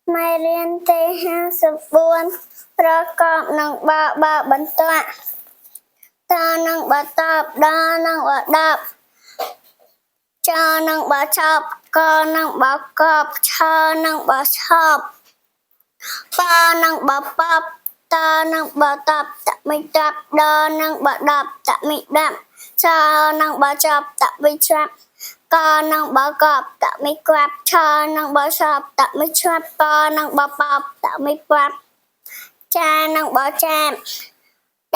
មេរៀនទី54ប្រកបនឹងបើបន្ទាត់តនឹងបើតបដនឹងបើដប់ចនឹងបើចប់កនឹងបើកបឆនឹងបើឆប់បនឹងបើបបតនឹងបើតបតមិតបដនឹងបើដប់តមិដាប់ចនឹងបើចប់តមិចាប់កនឹងបើកបតមិគាប់ឆនឹងបើឆប់តមិឆាប់បនឹងបើបបតមិបាប់ចានឹងបើចាប់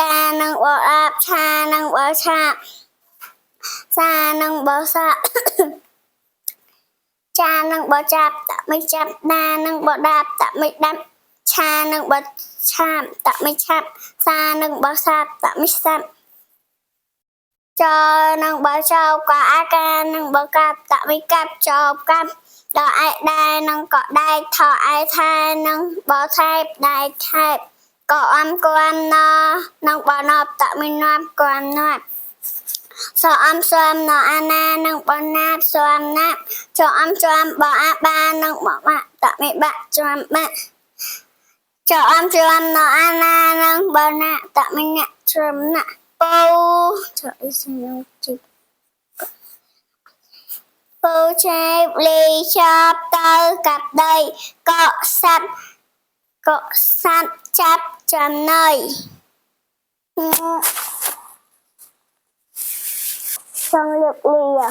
តានឹងបើអាប់ឆានឹងបើឆាប់សានឹងបើសាចានឹងបើចាប់តមិចាប់ដានឹងបើដាប់តមិដាប់ឆានឹងបើឆាប់តមិឆាប់សានឹងបើសាប់តមិសាប់ចនឹងបើចោកអាកានឹងបើកាប់តមិកាប់ចោកាប់ដឯដែរនឹងក៏ដែកថឯថែនឹងបើថែបដែកថែបក៏អំគំណនឹងបើណប់តមិណាប់គំណាប់សអំសំណអាណានឹងបើណាប់សំណាប់ចអំសំបើអាបានឹងបើបាក់តមិបាក់សំបាក់ចអំសំណអាណានឹងបើណាក់តមិណាក់សំណាក់ปูจะอีสานจิบปูใช้ลีชอบเตอกับใดเกาะสัตว์จับจำเนยช่างเรียบเรีย